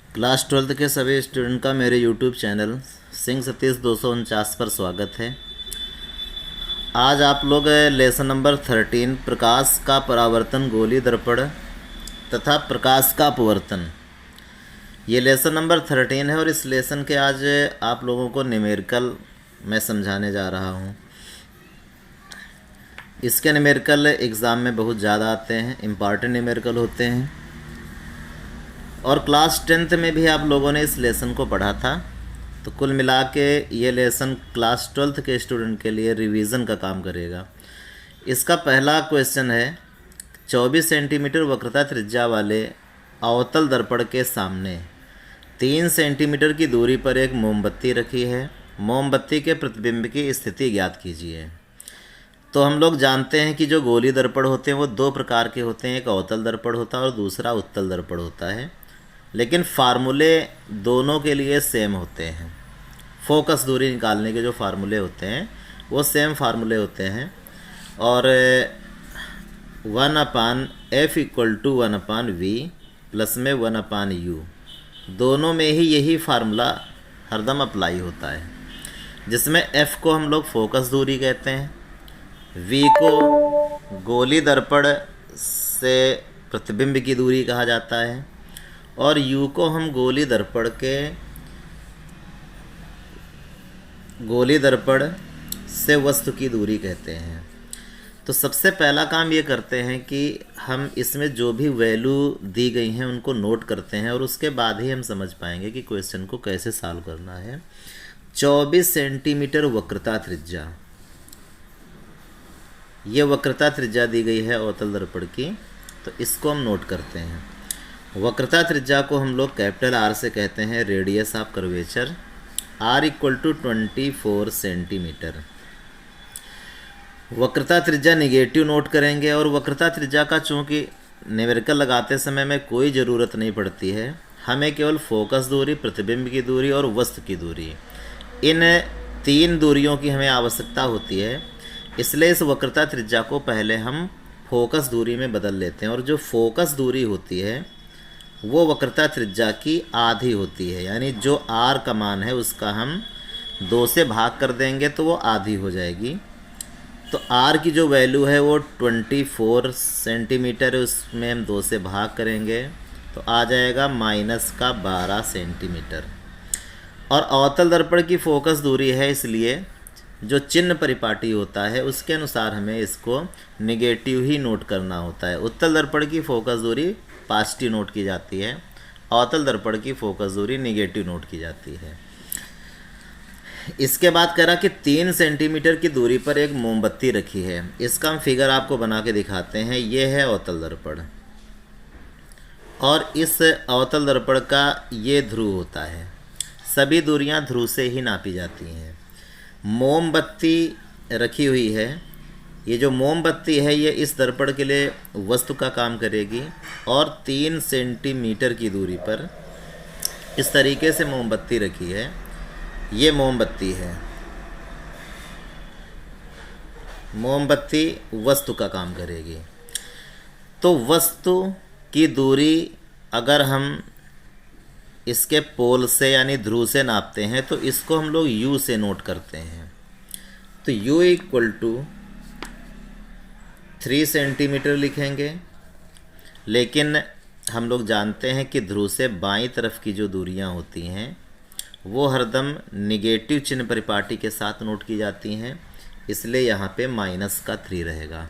Class 12th के सभी student का मेरे यूट्यूब चैनल सिंह सतीश 249 पर स्वागत है। आज आप लोग लेसन नंबर 13 प्रकाश का परावर्तन गोली दर्पण तथा प्रकाश का अपवर्तन, ये लेसन नंबर 13 है और इस लेसन के आज आप लोगों को न्यूमेरिकल मैं समझाने जा रहा हूँ। इसके न्यूमेरिकल एग्ज़ाम में बहुत ज़्यादा आते हैं, इम्पॉर्टेंट न्यूमेरिकल होते हैं और क्लास 10th में भी आप लोगों ने इस लेसन को पढ़ा था। तो कुल मिला के ये लेसन क्लास 12th के स्टूडेंट के लिए रिवीजन का काम करेगा। इसका पहला क्वेश्चन है, 24 सेंटीमीटर वक्रता त्रिज्या वाले अवतल दर्पण के सामने 3 सेंटीमीटर की दूरी पर एक मोमबत्ती रखी है। मोमबत्ती के प्रतिबिंब की स्थिति ज्ञात कीजिए। तो हम लोग जानते हैं कि जो गोली दर्पण होते हैं वो दो प्रकार के होते हैं, एक अवतल दर्पण होता है और दूसरा उत्तल दर्पण होता है, लेकिन फार्मूले दोनों के लिए सेम होते हैं। फोकस दूरी निकालने के जो फार्मूले होते हैं वो सेम फार्मूले होते हैं और 1/f = 1/v प्लस में 1/u, दोनों में ही यही फार्मूला हरदम अप्लाई होता है, जिसमें f को हम लोग फोकस दूरी कहते हैं, v को गोली दर्पण से प्रतिबिंब की दूरी कहा जाता है और u को हम गोली दर्पण से वस्तु की दूरी कहते हैं। तो सबसे पहला काम ये करते हैं कि हम इसमें जो भी वैल्यू दी गई हैं उनको नोट करते हैं और उसके बाद ही हम समझ पाएंगे कि क्वेश्चन को कैसे सॉल्व करना है। 24 सेंटीमीटर वक्रता त्रिज्या, ये वक्रता त्रिज्या दी गई है अवतल दर्पण की, तो इसको हम नोट करते हैं। वक्रता त्रिज्या को हम लोग कैपिटल R से कहते हैं radius of curvature, R = 24 centimetre. वक्रता त्रिज्या निगेटिव नोट करेंगे और वक्रता त्रिज्या का चूँकि न्यूमेरिकल लगाते समय में कोई ज़रूरत नहीं पड़ती है, हमें केवल फोकस दूरी, प्रतिबिंब की दूरी और वस्तु की दूरी, इन 3 दूरियों की हमें आवश्यकता होती है। इसलिए इस वक्रता त्रिज्या को पहले हम फोकस दूरी में बदल लेते हैं और जो फोकस दूरी होती है वो वक्रता त्रिज्या की आधी होती है, यानी जो r का मान है उसका हम 2 से भाग कर देंगे तो वो आधी हो जाएगी। तो r की जो वैल्यू है वो 24 सेंटीमीटर है, उसमें हम 2 से भाग करेंगे तो आ जाएगा -12 सेंटीमीटर। और अवतल दर्पण की फोकस दूरी है, इसलिए जो चिन्ह परिपाटी होता है उसके अनुसार हमें इसको निगेटिव ही नोट करना होता है। उत्तल दर्पण की फोकस दूरी पॉजिटिव नोट की जाती है, अवतल दर्पण की फोकस दूरी निगेटिव नोट की जाती है। इसके बाद कह रहा कि 3 सेंटीमीटर की दूरी पर एक मोमबत्ती रखी है। इसका हम फिगर आपको बना के दिखाते हैं। ये है अवतल दर्पण और इस अवतल दर्पण का ये ध्रुव होता है। सभी दूरियां ध्रुव से ही नापी जाती हैं। मोमबत्ती रखी हुई है, ये जो मोमबत्ती है ये इस दर्पण के लिए वस्तु का काम करेगी और 3 सेंटीमीटर की दूरी पर इस तरीके से मोमबत्ती रखी है। ये मोमबत्ती है, मोमबत्ती वस्तु का काम करेगी। तो वस्तु की दूरी अगर हम इसके पोल से यानी ध्रुव से नापते हैं तो इसको हम लोग u से नोट करते हैं। तो u = 3 सेंटीमीटर लिखेंगे, लेकिन हम लोग जानते हैं कि ध्रुव से बाईं तरफ की जो दूरियां होती हैं वो हरदम निगेटिव चिन्ह परिपाटी के साथ नोट की जाती हैं, इसलिए यहाँ पे -3 रहेगा।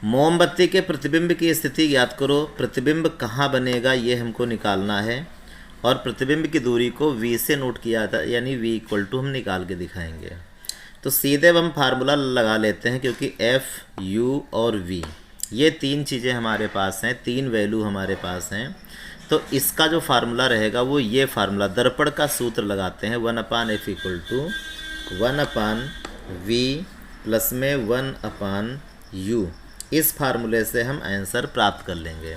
मोमबत्ती के प्रतिबिंब की स्थिति ज्ञात करो। प्रतिबिंब कहाँ बनेगा ये हमको निकालना है और प्रतिबिंब की दूरी को v से नोट किया था, यानी v = हम निकाल के दिखाएंगे। तो सीधे हम फार्मूला लगा लेते हैं, क्योंकि f, u और v ये 3 चीज़ें हमारे पास हैं, 3 वैल्यू हमारे पास हैं। तो इसका जो फार्मूला रहेगा वो ये फार्मूला, दर्पण का सूत्र लगाते हैं, 1/f = 1/v प्लस में 1/u। इस फार्मूले से हम आंसर प्राप्त कर लेंगे।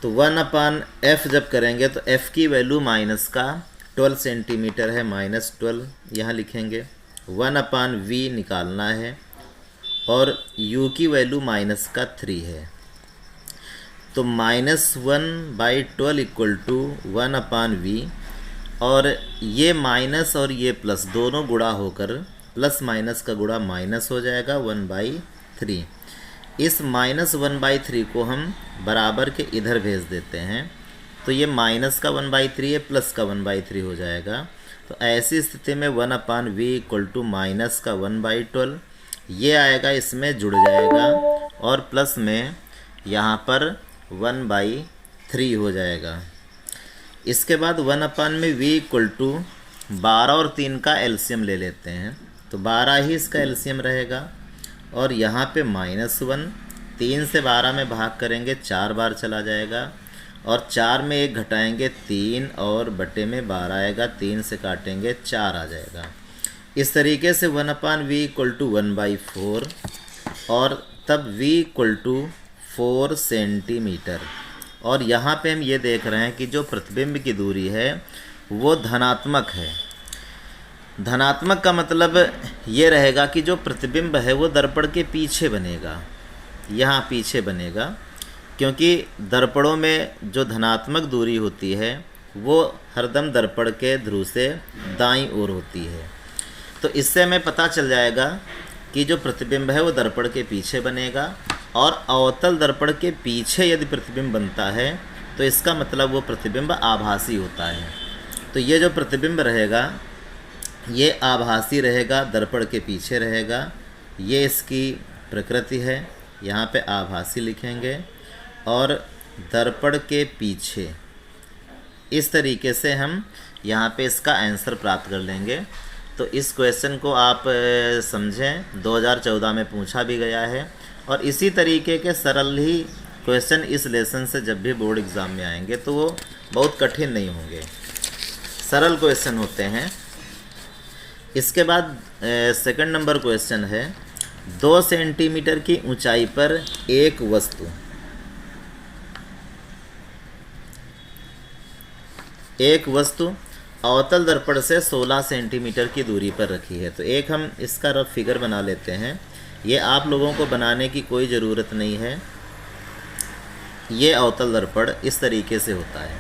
तो 1/f जब करेंगे तो f की वैल्यू -12 सेंटीमीटर है, -12 यहाँ लिखेंगे। 1/v निकालना है और u की वैल्यू -3 है। तो -1/12 इक्वल टू 1/v, और ये माइनस और ये प्लस दोनों गुणा होकर प्लस माइनस का गुणा माइनस हो जाएगा 1/3। इस -1/3 को हम बराबर के इधर भेज देते हैं, तो ये माइनस का 1/3 है, प्लस का 1/3 हो जाएगा। तो ऐसी स्थिति में 1/v इक्वल टू माइनस का 1/12 ये आएगा, इसमें जुड़ जाएगा, और प्लस में यहाँ पर 1/3 हो जाएगा। इसके बाद 1/v इक्वल टू 12 और 3 का एलसीएम ले लेते हैं, तो 12 ही इसका एलसीएम रहेगा, और यहाँ पे -1, 3 से 12 में भाग करेंगे 4 बार चला जाएगा, और 4 में 1 घटाएंगे 3, और बटे में 12 आएगा, 3 से काटेंगे 4 आ जाएगा। इस तरीके से 1/v इक्वल टू 1/4, और तब v इक्वल टू 4 सेंटीमीटर। और यहाँ पे हम ये देख रहे हैं कि जो प्रतिबिंब की दूरी है वो धनात्मक है। धनात्मक का मतलब ये रहेगा कि जो प्रतिबिंब है वो दर्पण के पीछे बनेगा, यहाँ पीछे बनेगा, क्योंकि दर्पणों में जो धनात्मक दूरी होती है वो हरदम दर्पण के ध्रुव से दाईं ओर होती है। तो इससे हमें पता चल जाएगा कि जो प्रतिबिंब है वो दर्पण के पीछे बनेगा, और अवतल दर्पण के पीछे यदि प्रतिबिंब बनता है तो इसका मतलब वो प्रतिबिंब आभासी होता है। तो ये जो प्रतिबिंब रहेगा ये आभासी रहेगा, दर्पण के पीछे रहेगा, ये इसकी प्रकृति है। यहाँ पे आभासी लिखेंगे, और दर्पण के पीछे, इस तरीके से हम यहाँ पे इसका आंसर प्राप्त कर लेंगे। तो इस क्वेश्चन को आप समझें, 2014 में पूछा भी गया है, और इसी तरीके के सरल ही क्वेश्चन इस लेसन से जब भी बोर्ड एग्ज़ाम में आएंगे तो वो बहुत कठिन नहीं होंगे, सरल क्वेश्चन होते हैं। इसके बाद सेकंड नंबर क्वेश्चन है, 2 सेंटीमीटर की ऊंचाई पर एक वस्तु अवतल दर्पण से 16 सेंटीमीटर की दूरी पर रखी है। तो एक हम इसका रफ फिगर बना लेते हैं, ये आप लोगों को बनाने की कोई ज़रूरत नहीं है। ये अवतल दर्पण इस तरीके से होता है।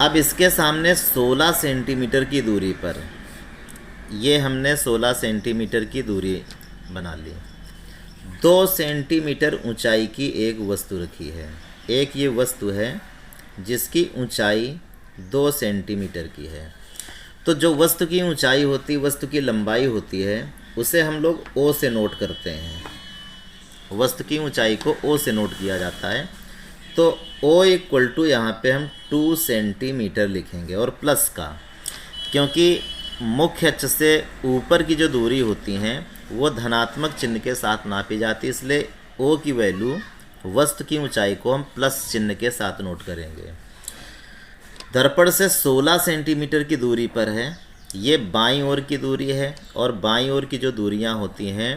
अब इसके सामने 16 सेंटीमीटर की दूरी पर, ये हमने 16 सेंटीमीटर की दूरी बना ली। 2 सेंटीमीटर ऊंचाई की एक वस्तु रखी है। एक ये वस्तु है जिसकी ऊंचाई 2 सेंटीमीटर की है। तो जो वस्तु की ऊंचाई होती, वस्तु की लंबाई होती है, उसे हम लोग ओ से नोट करते हैं। वस्तु की ऊंचाई को ओ से नोट किया जाता है। तो ओ इक्वल टू यहाँ पे हम 2 सेंटीमीटर लिखेंगे, और प्लस का, क्योंकि मुख्य अक्ष से ऊपर की जो दूरी होती हैं वो धनात्मक चिन्ह के साथ नापी जाती है, इसलिए ओ की वैल्यू, वस्तु की ऊंचाई को हम प्लस चिन्ह के साथ नोट करेंगे। दर्पण से 16 सेंटीमीटर की दूरी पर है, ये बाईं ओर की दूरी है, और बाईं ओर की जो दूरियां होती हैं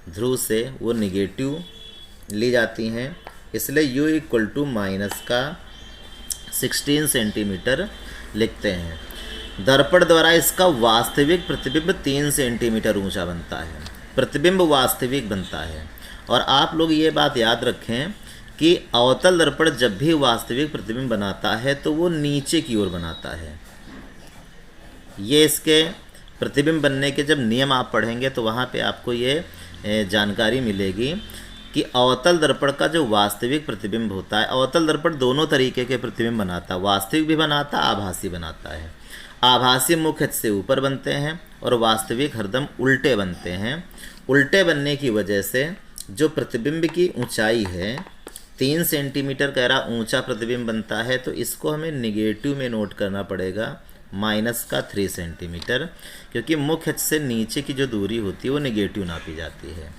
ध्रुव से वो निगेटिव ली जाती हैं, इसलिए u इक्वल टू माइनस का 16 सेंटीमीटर लिखते हैं। दर्पण द्वारा इसका वास्तविक प्रतिबिंब 3 सेंटीमीटर ऊंचा बनता है। प्रतिबिंब वास्तविक बनता है, और आप लोग ये बात याद रखें कि अवतल दर्पण जब भी वास्तविक प्रतिबिंब बनाता है तो वो नीचे की ओर बनाता है। ये इसके प्रतिबिंब बनने के जब नियम आप पढ़ेंगे तो वहाँ पे आपको ये जानकारी मिलेगी कि अवतल दर्पण का जो वास्तविक प्रतिबिंब होता है, अवतल दर्पण दोनों तरीके के प्रतिबिंब बनाता है, वास्तविक भी बनाता है, आभासी बनाता है। आभासी मुख्य अक्ष से ऊपर बनते हैं और वास्तविक हरदम उल्टे बनते हैं। उल्टे बनने की वजह से जो प्रतिबिंब की ऊंचाई है 3 सेंटीमीटर कह रहा ऊंचा प्रतिबिंब बनता है, तो इसको हमें निगेटिव में नोट करना पड़ेगा, माइनस का 3 सेंटीमीटर, क्योंकि मुख्य अक्ष से नीचे की जो दूरी होती है वो निगेटिव नापी जाती है।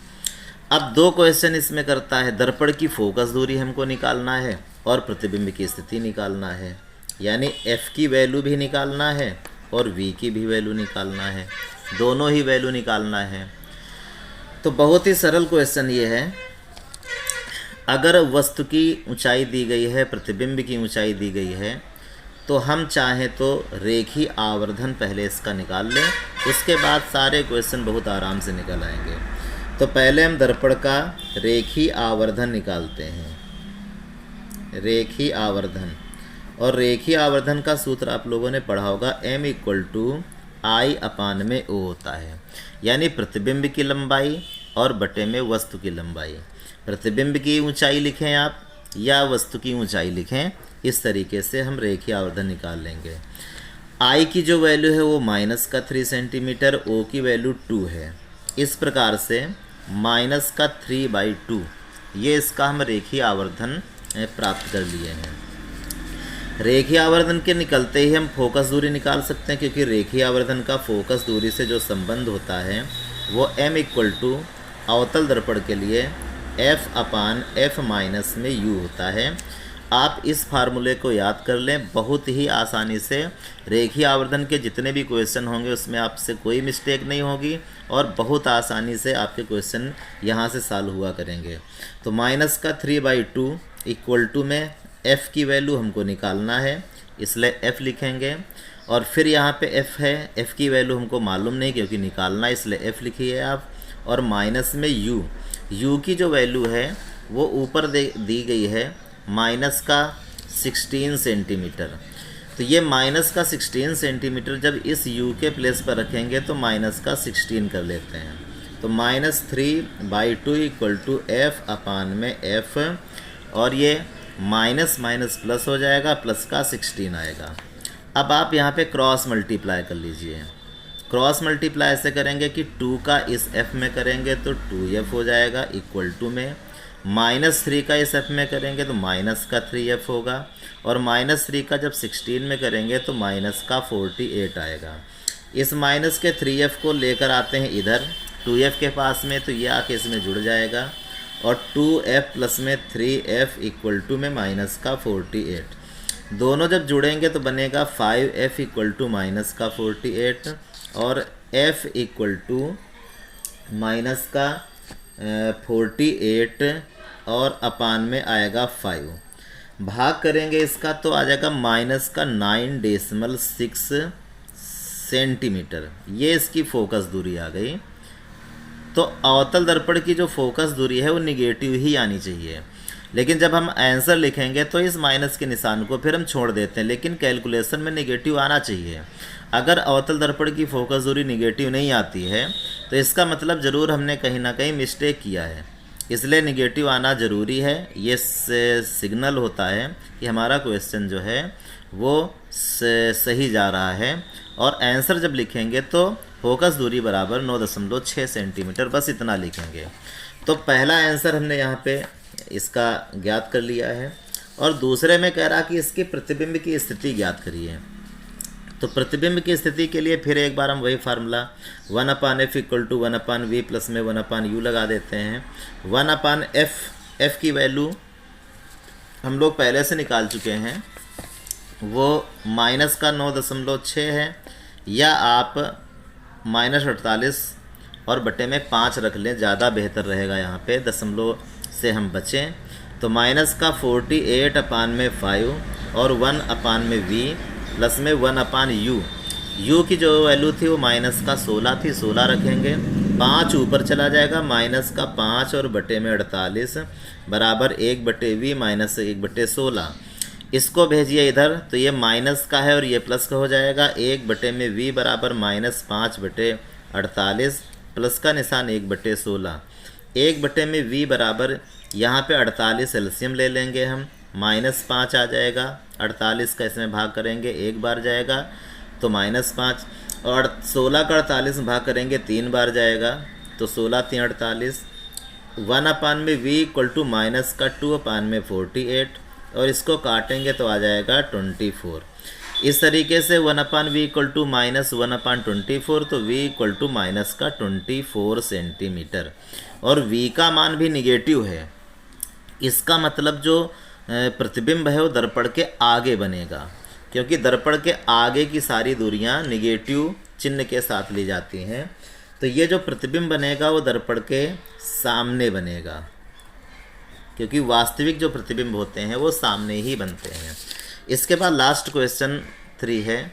अब 2 क्वेश्चन इसमें करता है, दर्पण की फोकस दूरी हमको निकालना है और प्रतिबिंब की स्थिति निकालना है, यानी f की वैल्यू भी निकालना है और v की भी वैल्यू निकालना है, दोनों ही वैल्यू निकालना है। तो बहुत ही सरल क्वेश्चन ये है। अगर वस्तु की ऊंचाई दी गई है, प्रतिबिंब की ऊंचाई दी गई है, तो हम चाहें तो रेखी आवर्धन पहले इसका निकाल लें, उसके बाद सारे क्वेश्चन बहुत आराम से निकल आएंगे। तो पहले हम दर्पण का रेखी आवर्धन निकालते हैं। रेखीय आवर्धन। और रेखीय आवर्धन का सूत्र आप लोगों ने पढ़ा होगा, m इक्वल टू आई अपान में ओ होता है, यानी प्रतिबिंब की लंबाई और बटे में वस्तु की लंबाई। प्रतिबिंब की ऊंचाई लिखें आप या वस्तु की ऊंचाई लिखें, इस तरीके से हम रेखीय आवर्धन निकाल लेंगे। आई की जो वैल्यू है वो -3 सेंटीमीटर, ओ की वैल्यू 2 है। इस प्रकार से -3/2 ये इसका हम रेखीय आवर्धन प्राप्त कर लिए हैं। रेखीय आवर्धन के निकलते ही हम फोकस दूरी निकाल सकते हैं, क्योंकि रेखीय आवर्धन का फोकस दूरी से जो संबंध होता है वो m इक्वल टू अवतल दर्पण के लिए f अपान f माइनस में u होता है। आप इस फार्मूले को याद कर लें, बहुत ही आसानी से रेखीय आवर्धन के जितने भी क्वेश्चन होंगे उसमें आपसे कोई मिस्टेक नहीं होगी और बहुत आसानी से आपके क्वेश्चन यहाँ से सॉल्व हुआ करेंगे। तो -3/2 इक्वल टू में f की वैल्यू हमको निकालना है, इसलिए f लिखेंगे। और फिर यहाँ पे f है, f की वैल्यू हमको मालूम नहीं क्योंकि निकालना है, इसलिए f लिखिए आप। और माइनस में u की जो वैल्यू है वो ऊपर दी गई है -16 सेंटीमीटर। तो ये -16 सेंटीमीटर जब इस u के प्लेस पर रखेंगे तो -16 कर लेते हैं। तो -3/2 इक्वल टू f अपान में f, और ये माइनस माइनस प्लस हो जाएगा, प्लस का 16 आएगा। अब आप यहाँ पे क्रॉस मल्टीप्लाई कर लीजिए। क्रॉस मल्टीप्लाई ऐसे करेंगे कि 2 का इस f में करेंगे तो 2f हो जाएगा, इक्वल टू में -3 का इस f में करेंगे तो -3f होगा, और -3 का जब 16 में करेंगे तो -48 आएगा। इस माइनस के 3f को लेकर आते हैं इधर 2f के पास में, तो ये आके इसमें जुड़ जाएगा, और 2f प्लस में 3f इक्वल टू में -48। दोनों जब जुड़ेंगे तो बनेगा 5f इक्वल टू -48, और f इक्वल टू -48 और अपान में आएगा 5। भाग करेंगे इसका तो आ जाएगा -9.6 सेंटीमीटर। ये इसकी फोकस दूरी आ गई। तो अवतल दर्पण की जो फोकस दूरी है वो निगेटिव ही आनी चाहिए, लेकिन जब हम आंसर लिखेंगे तो इस माइनस के निशान को फिर हम छोड़ देते हैं, लेकिन कैलकुलेशन में निगेटिव आना चाहिए। अगर अवतल दर्पण की फोकस दूरी निगेटिव नहीं आती है तो इसका मतलब ज़रूर हमने कहीं ना कहीं मिस्टेक किया है, इसलिए निगेटिव आना ज़रूरी है। ये सिग्नल होता है कि हमारा क्वेश्चन जो है वो सही जा रहा है। और आंसर जब लिखेंगे तो फोकस दूरी बराबर 9.6 सेंटीमीटर, बस इतना लिखेंगे। तो पहला आंसर हमने यहाँ पे इसका ज्ञात कर लिया है। और दूसरे में कह रहा कि इसके प्रतिबिंब की स्थिति ज्ञात करिए। तो प्रतिबिंब की स्थिति के लिए फिर एक बार हम वही formula 1/f equal to 1/v plus में 1/u लगा देते हैं। 1/f, f की वैल्यू हम लोग पहले से निकाल चुके हैं, वो -9.6 है, या आप -48 और बटे में 5 रख लें, ज़्यादा बेहतर रहेगा। यहाँ पे दशमलव से हम बचें। तो -48 अपान में 5 और 1/v प्लस में 1/u। u की जो वैल्यू थी वो -16 थी, 16 रखेंगे, 5 ऊपर चला जाएगा, -5 और बटे में 48 बराबर 1/v माइनस 1/16। इसको भेजिए इधर, तो ये माइनस का है और ये प्लस का हो जाएगा। 1/v बराबर -5/48, प्लस का निशान 1/16। 1/v बराबर यहाँ पे 48 एलसीएम ले लेंगे हम, -5 आ जाएगा, 48 का इसमें भाग करेंगे 1 बार जाएगा तो -5, और 16 का 48 में भाग करेंगे 3 बार जाएगा तो 16 3 48। 1/v इक्वल टू -2/48, और इसको काटेंगे तो आ जाएगा 24। इस तरीके से 1/v इक्वल टू -1/24, तो v इक्वल टू -24 सेंटीमीटर। और v का मान भी निगेटिव है, इसका मतलब जो प्रतिबिंब है वो दर्पण के आगे बनेगा, क्योंकि दर्पण के आगे की सारी दूरियां निगेटिव चिन्ह के साथ ली जाती हैं। तो ये जो प्रतिबिंब बनेगा वो दर्पण के सामने बनेगा, क्योंकि वास्तविक जो प्रतिबिंब होते हैं वो सामने ही बनते हैं। इसके बाद लास्ट क्वेश्चन 3 है।